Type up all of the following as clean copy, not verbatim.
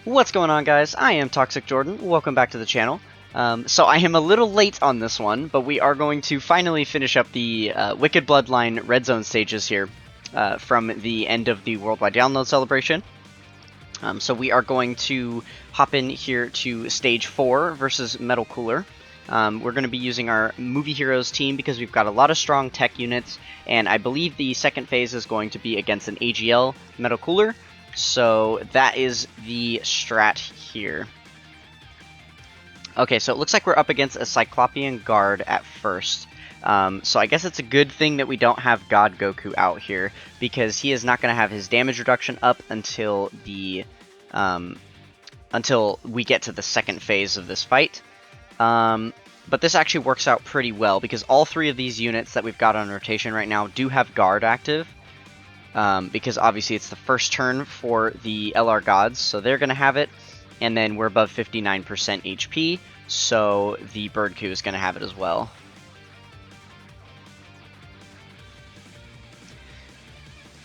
What's going on, guys? I am Toxic Jordan. Welcome back to the channel. So I am a little late on this one, but we are going to finally finish up the Wicked Bloodline Red Zone stages here from the end of the Worldwide Download Celebration. So we are going to hop in here to Stage 4 versus Metal Cooler. We're going to be using our Movie Heroes team because we've got a lot of strong tech units, and I believe the second phase is going to be against an AGL Metal Cooler. So that is the strat here. Okay, so it looks like we're up against a Cyclopean Guard at first. So I guess it's a good thing that we don't have God Goku out here, because he is not going to have his damage reduction up until the until we get to the second phase of this fight. But this actually works out pretty well, because all three of these units that we've got on rotation right now do have Guard active. Because obviously it's the first turn for the LR Gods, so they're going to have it, and then we're above 59% HP, so the Bird Coup is going to have it as well.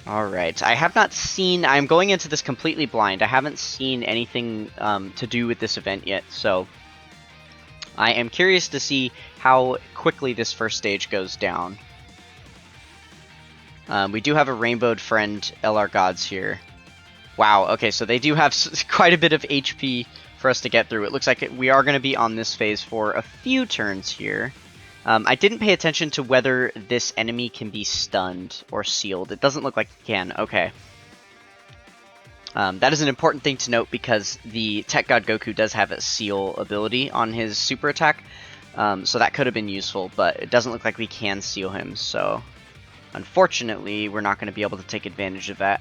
Alright, I have not seen, I'm going into this completely blind, I haven't seen anything to do with this event yet, so I am curious to see how quickly this first stage goes down. We do have a Rainbowed Friend LR Gods here. Wow, okay, so they do have quite a bit of HP for us to get through. It looks like we are going to be on this phase for a few turns here. I didn't pay attention to whether this enemy can be stunned or sealed. It doesn't look like it can. Okay. That is an important thing to note, because the Tech God Goku does have a seal ability on his super attack. So that could have been useful, but it doesn't look like we can seal him, so unfortunately, we're not going to be able to take advantage of that.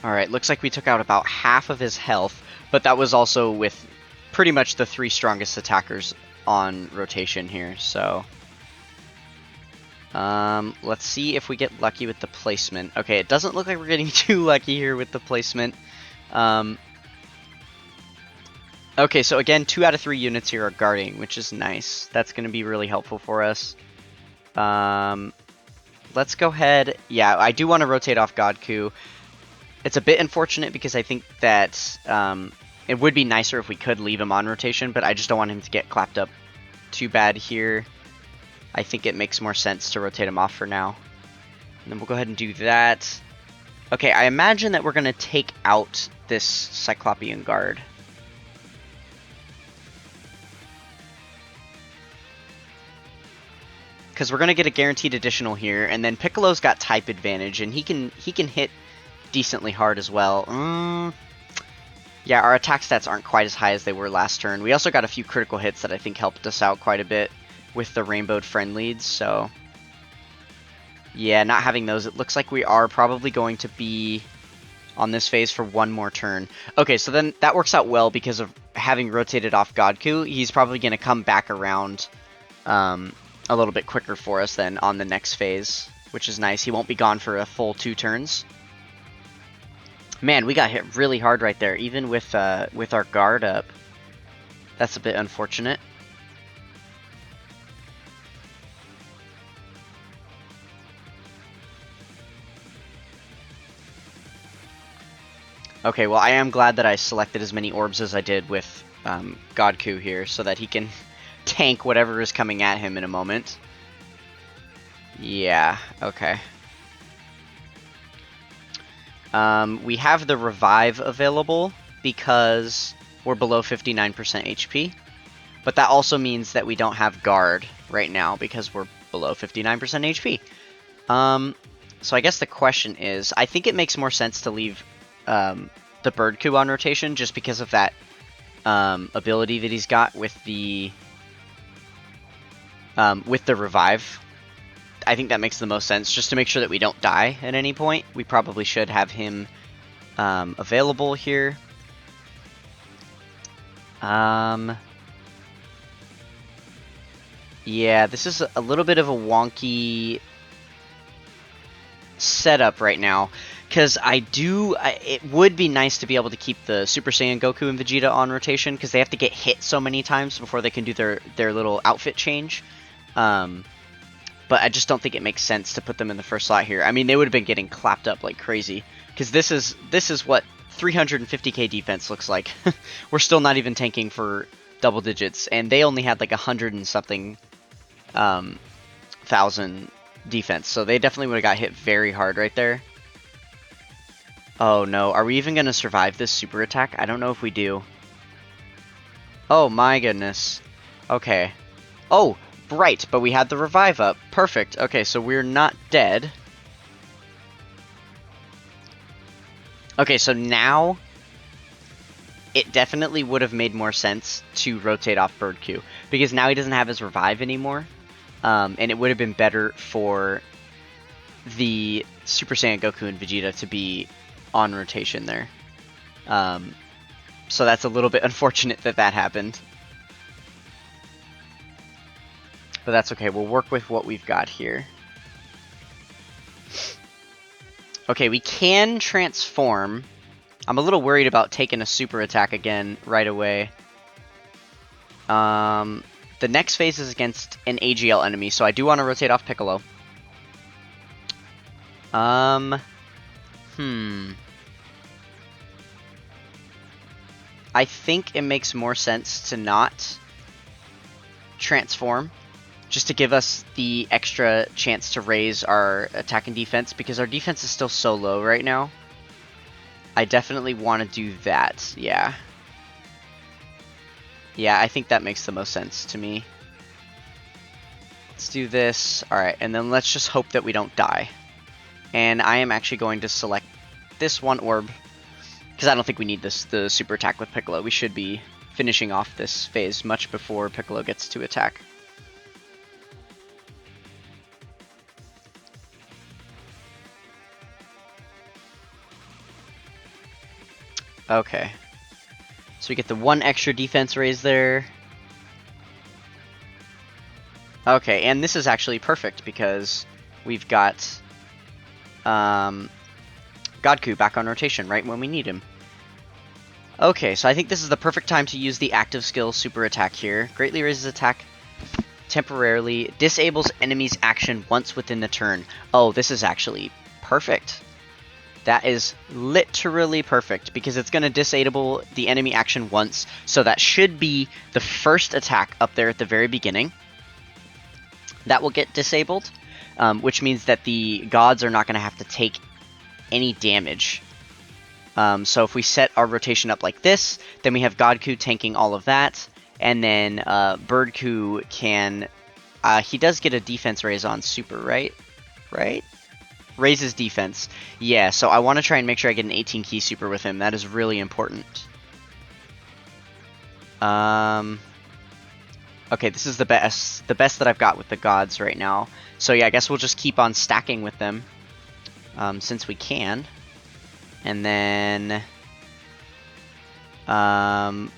Alright, looks like we took out about half of his health, but that was also with pretty much the three strongest attackers on rotation here, so let's see if we get lucky with the placement. Okay, it doesn't look like we're getting too lucky here with the placement. Okay, so again, 2 out of 3 units here are guarding, which is nice. That's going to be really helpful for us. Let's go ahead. Yeah, I do want to rotate off God Coup. It's a bit unfortunate because I think that it would be nicer if we could leave him on rotation, but I just don't want him to get clapped up too bad here. I think it makes more sense to rotate him off for now. And then we'll go ahead and do that. Okay, I imagine that we're going to take out this Cyclopean Guard. Because we're going to get a guaranteed additional here, and then Piccolo's got type advantage, and he can hit decently hard as well. Yeah, our attack stats aren't quite as high as they were last turn. We also got a few critical hits that I think helped us out quite a bit with the Rainbowed Friend leads, so yeah, not having those, it looks like we are probably going to be on this phase for one more turn. Okay, so then that works out well because of having rotated off God Coup. He's probably going to come back around a little bit quicker for us then on the next phase, which is nice. He won't be gone for a full 2 turns. Man, we got hit really hard right there, even with our guard up. That's a bit unfortunate. Okay, well, I am glad that I selected as many orbs as I did with God Coup here, so that he can tank whatever is coming at him in a moment. Yeah, okay. We have the Revive available because we're below 59% HP, but that also means that we don't have Guard right now because we're below 59% HP. So I guess the question is, I think it makes more sense to leave the Bird Coup on rotation, just because of that ability that he's got with the Revive. I think that makes the most sense, just to make sure that we don't die at any point. We probably should have him available here. Yeah, this is a little bit of a wonky setup right now, Because it would be nice to be able to keep the Super Saiyan Goku and Vegeta on rotation, because they have to get hit so many times before they can do their little outfit change. But I just don't think it makes sense to put them in the first slot here. I mean, they would have been getting clapped up like crazy, because this is what 350k defense looks like. We're still not even tanking for double digits, and they only had like 100 and something thousand defense, so they definitely would have got hit very hard right there. Oh no, are we even going to survive this super attack? I don't know if we do. Oh my goodness. Okay. Oh, right, but we had the revive up. Perfect. Okay, so we're not dead. Okay, so now it definitely would have made more sense to rotate off Bird Q, because now he doesn't have his revive anymore, and it would have been better for the Super Saiyan Goku and Vegeta to be on rotation there. So that's a little bit unfortunate that that happened. But that's okay, we'll work with what we've got here. Okay, we can transform. I'm a little worried about taking a super attack again right away. The next phase is against an AGL enemy, so I do want to rotate off Piccolo. I think it makes more sense to not transform, just to give us the extra chance to raise our attack and defense, because our defense is still so low right now. I definitely want to do that, yeah. Yeah, I think that makes the most sense to me. Let's do this. Alright, and then let's just hope that we don't die. And I am actually going to select this one orb, because I don't think we need the super attack with Piccolo. We should be finishing off this phase much before Piccolo gets to attack. Okay. So we get the one extra defense raise there. Okay, and this is actually perfect because we've got Godku back on rotation right when we need him. Okay, so I think this is the perfect time to use the active skill super attack here. Greatly raises attack temporarily, disables enemy's action once within the turn. Oh, this is actually perfect. That is literally perfect, because it's going to disable the enemy action once, so that should be the first attack up there at the very beginning. That will get disabled, which means that the gods are not going to have to take any damage. So if we set our rotation up like this, then we have Godku tanking all of that, and then Birdku can... he does get a defense raise on super, right? Right? Raises defense. Yeah, so I want to try and make sure I get an 18 key super with him. That is really important. Okay, this is the best that I've got with the gods right now. So yeah, I guess we'll just keep on stacking with them, since we can. And then I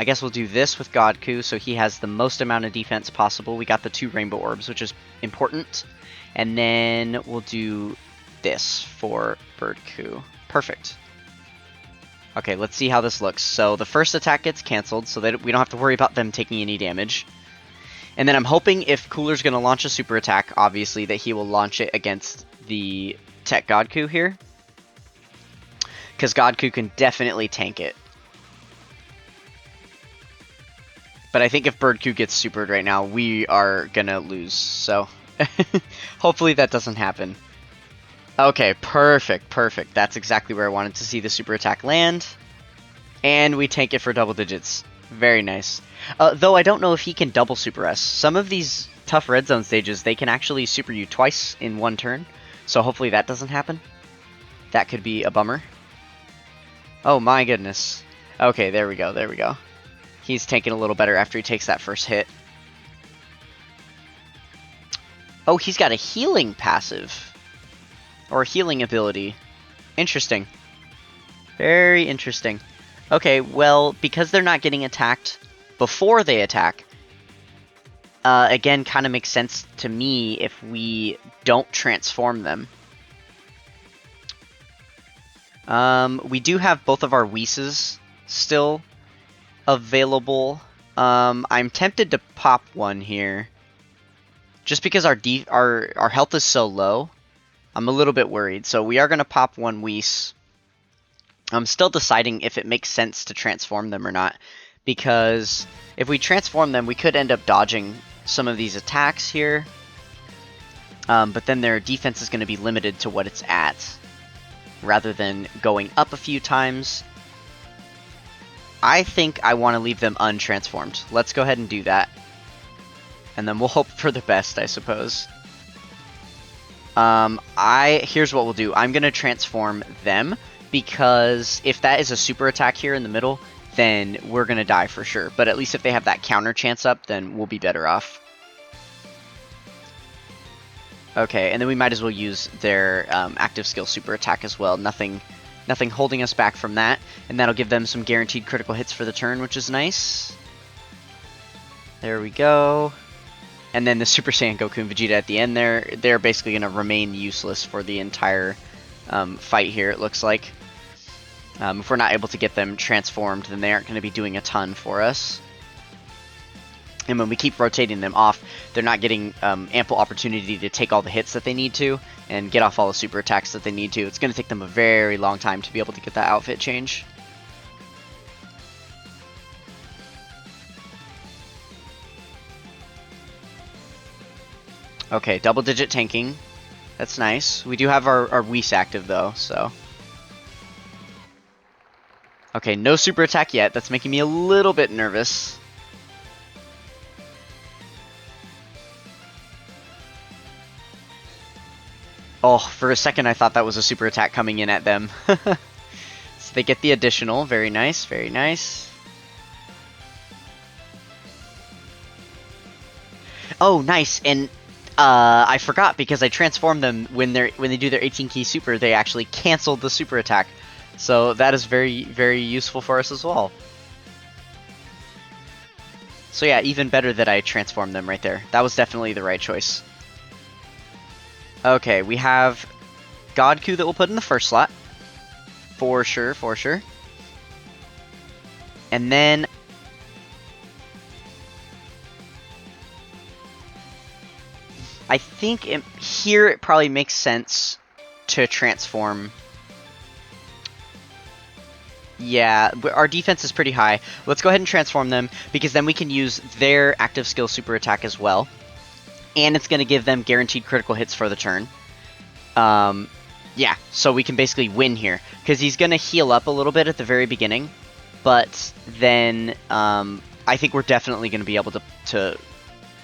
guess we'll do this with Godku, so he has the most amount of defense possible. We got the 2 rainbow orbs, which is important. And then we'll do this for Birdku. Perfect. Okay, let's see how this looks. So the first attack gets cancelled, so that we don't have to worry about them taking any damage. And then I'm hoping if Cooler's going to launch a super attack, obviously, that he will launch it against the Tech Godku here. Because Godku can definitely tank it. But I think if Birdku gets supered right now, we are going to lose, so... Hopefully that doesn't happen. Okay, perfect, perfect. That's exactly where I wanted to see the super attack land. And we tank it for double digits. Very nice. Though I don't know if he can double super S. Some of these tough red zone stages, they can actually super you twice in one turn. So hopefully that doesn't happen. That could be a bummer. Oh my goodness. Okay, there we go, there we go. He's tanking a little better after he takes that first hit. Oh, he's got a healing passive. Or a healing ability. Interesting. Very interesting. Okay, well, because they're not getting attacked before they attack, again, kind of makes sense to me if we don't transform them. We do have both of our Whis still available. I'm tempted to pop one here. Just because our health is so low, I'm a little bit worried. So we are going to pop one Whis. I'm still deciding if it makes sense to transform them or not. Because if we transform them, we could end up dodging some of these attacks here. But then their defense is going to be limited to what it's at, rather than going up a few times. I think I want to leave them untransformed. Let's go ahead and do that. And then we'll hope for the best, I suppose. Here's what we'll do. I'm going to transform them, because if that is a super attack here in the middle, then we're going to die for sure. But at least if they have that counter chance up, then we'll be better off. Okay, and then we might as well use their active skill super attack as well. Nothing holding us back from that. And that'll give them some guaranteed critical hits for the turn, which is nice. There we go. And then the Super Saiyan Goku and Vegeta at the end there, they're basically going to remain useless for the entire fight here, it looks like. If we're not able to get them transformed, then they aren't going to be doing a ton for us. And when we keep rotating them off, they're not getting ample opportunity to take all the hits that they need to and get off all the super attacks that they need to. It's going to take them a very long time to be able to get that outfit change. Okay, double-digit tanking. That's nice. We do have our Whis active, though, so... Okay, no super attack yet. That's making me a little bit nervous. Oh, for a second I thought that was a super attack coming in at them. So they get the additional. Very nice, very nice. Oh, nice. And I forgot, because I transformed them when they do their 18 key super, they actually canceled the super attack. So that is very, very useful for us as well. So yeah, even better that I transformed them right there. That was definitely the right choice. Okay, we have Godku that we'll put in the first slot. For sure, for sure. And then... I think here it probably makes sense to transform... Yeah, our defense is pretty high. Let's go ahead and transform them, because then we can use their active skill super attack as well. And it's going to give them guaranteed critical hits for the turn. Yeah, so we can basically win here. Because he's going to heal up a little bit at the very beginning. But then I think we're definitely going to be able to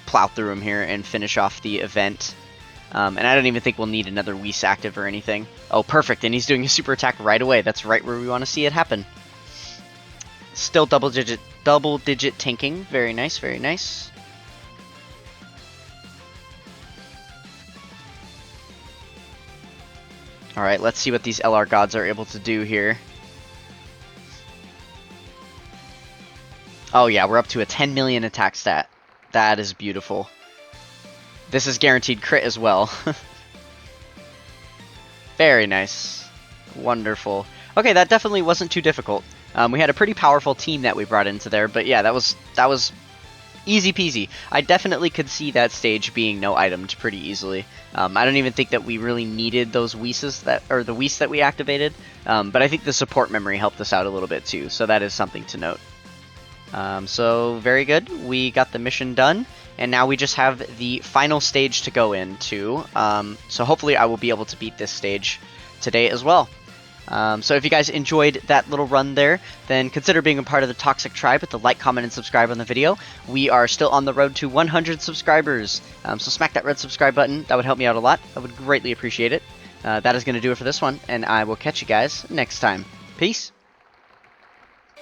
plow through him here and finish off the event. And I don't even think we'll need another Whis active or anything. Oh, perfect. And he's doing a super attack right away. That's right where we want to see it happen. Still double-digit tanking. Very nice, very nice. Alright, let's see what these LR gods are able to do here. Oh yeah, we're up to a 10 million attack stat. That is beautiful. This is guaranteed crit as well. Very nice. Wonderful. Okay, that definitely wasn't too difficult. We had a pretty powerful team that we brought into there, but yeah, that was easy peasy. I definitely could see that stage being no itemed pretty easily. I don't even think that we really needed those Whis the Whis that we activated, but I think the support memory helped us out a little bit too, so that is something to note. So very good. We got the mission done, and now we just have the final stage to go into. So hopefully I will be able to beat this stage today as well. So if you guys enjoyed that little run there, then consider being a part of the Toxic Tribe with the like, comment, and subscribe on the video. We are still on the road to 100 subscribers, so smack that red subscribe button. That would help me out a lot. I would greatly appreciate it. That is going to do it for this one, and I will catch you guys next time. Peace!